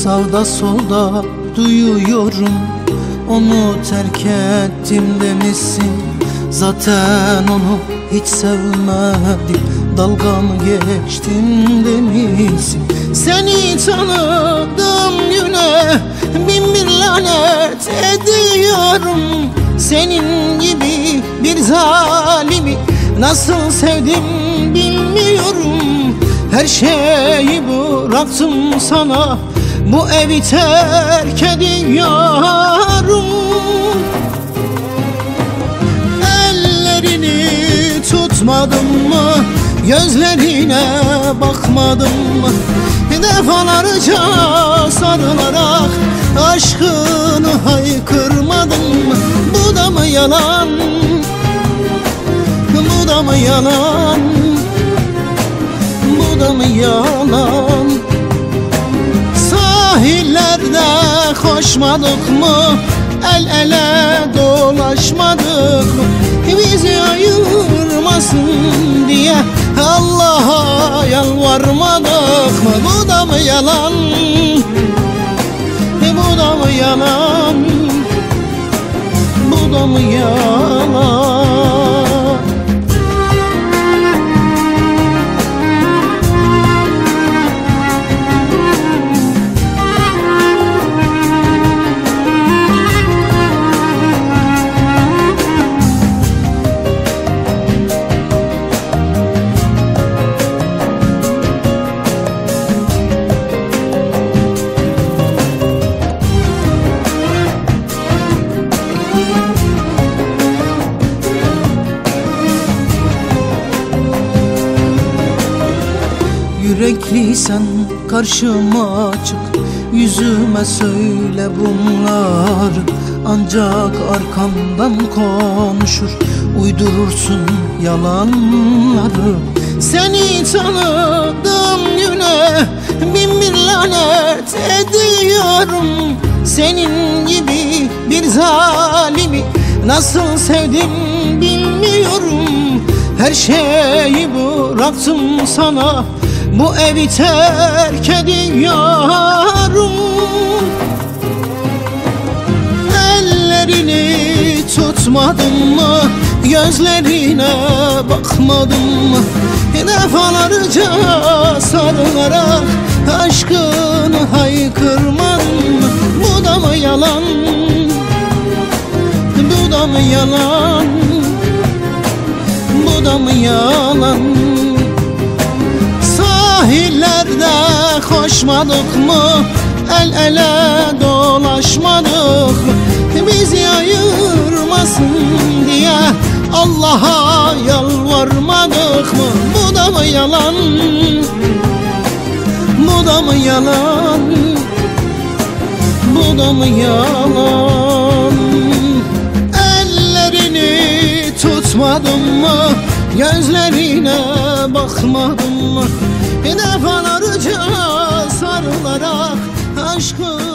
Sağda solda duyuyorum, onu terk ettim demişsin. Zaten onu hiç sevmedim, dalga mı geçtim demişsin. Seni tanıdığım güne bin bir lanet ediyorum. Senin gibi bir zalimi nasıl sevdim bilmiyorum. Her şeyi bıraktım sana, bu evi terk ediyorum. Ellerini tutmadım mı, gözlerine bakmadım mı? Defalarca sarılarak aşkını haykırmadım mı? Bu da mı yalan, bu da mı yalan, bu da mı yalan? Sahillerde koşmadık mı, el ele dolaşmadık mı? Bizi ayırmasın diye Allah'a yalvarmadık mı? Bu da mı yalan, bu da mı yalan, bu da mı yalan? Yürekliysen karşıma çık, yüzüme söyle bunları. Ancak arkamdan konuşur, uydurursun yalanları. Seni tanıdığım güne bin bir lanet ediyorum. Senin gibi bir zalimi nasıl sevdim bilmiyorum. Her şeyi bıraktım sana, bu evi terk ediyorum. Ellerini tutmadım mı, gözlerine bakmadım mı? Defalarca sarılarak aşkını haykırmadım mı? Bu da mı yalan, bu da mı yalan, bu da mı yalan? Sahillerde koşmadık mı, el ele dolaşmadık mı? Bizi ayırmasın diye Allah'a yalvarmadık mı? Bu da mı yalan, bu da mı yalan, bu da mı yalan? Ellerini tutmadım mı, gözlerine bakmadım mı? Defalarca sarılarak aşkı